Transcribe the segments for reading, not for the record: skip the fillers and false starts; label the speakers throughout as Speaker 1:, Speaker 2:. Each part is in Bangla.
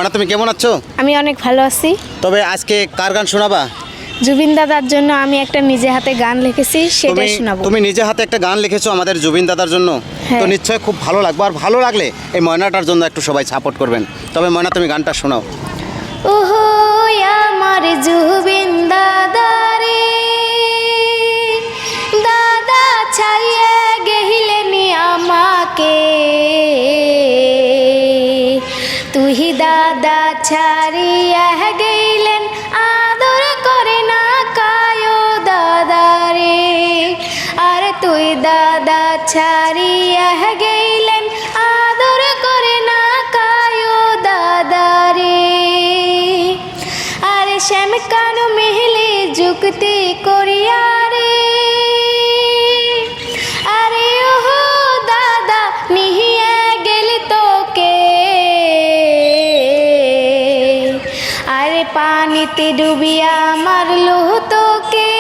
Speaker 1: মানে তুমি কেমন আছো?
Speaker 2: আমি অনেক ভালো আছি।
Speaker 1: তবে আজকে কার গান শোনাবা?
Speaker 2: জুবিন দাদার জন্য আমি একটা নিজে হাতে গান লিখেছি, সেটাই শোনাবো।
Speaker 1: তুমি নিজে হাতে একটা গান লিখেছো আমাদের জুবিন দাদার জন্য,
Speaker 2: হ্যাঁ।
Speaker 1: তো নিশ্চয়ই খুব ভালো লাগবে। আর ভালো লাগলে এই ময়নাটার জন্য একটু সবাই সাপোর্ট করবেন। তবে ময়না, তুমি গানটা শোনাও।
Speaker 2: ওহো আমার জুবিন দাদা রে, দাদা ছাইয়া গেহিলেনি আমাকে, তুই দাদা ছাড়িয়া গেলেন, আদর করে না কায়ো দাদা রে। আর তুই দাদা ছাড়িয়া গেলেন, আদর করে না কায়ো দাদা রে। আর শ্যাম কানু মেহলে যুক্তি করিয়া রে, আরে ওহো দাদা নিহিয়া গেলি তোকে, আরে পানিতে ডুবিয়া মারলো তোকে,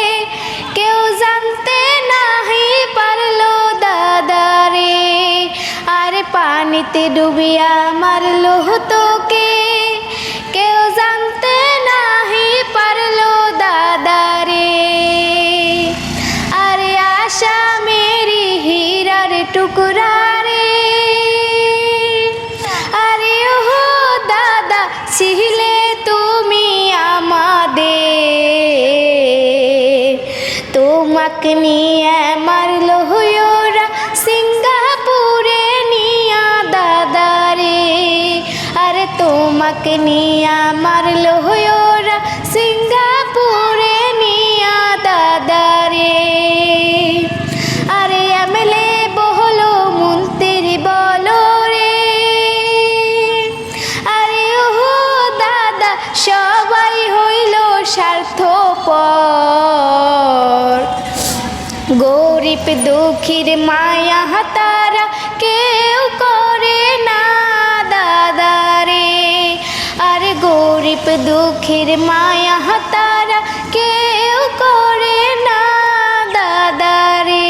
Speaker 2: কেউ জানতে নাহি পারলো দাদা রে। আরে পানিতে ডুবিয়া মারলো তোকে, কেউ জানতে নাহি পারলো দাদা রে। আরে আশা মেরি হীরার টুকরা রে, আরে ওহো দাদা ছিলে তুমি আমাদের, তোমাকে নিয়ে মারলো ওরা সিঙ্গাপুরে নিয়া দাদা রে। আরে তোমাকে নিয়ে মারলো ওরা সিঙ্গাপুরে নিয়া দাদা রে। আরে এমএলএ বহলো মন্ত্রী বলো রে, আরে ওহো দাদা সবাই হইল স্বার্থপর, গরিব দুঃখীর মায়া তারা কেউ করে না দাদা রে। আর গরিব দুঃখীর মায়া তারা কেউ করে না দাদা রে।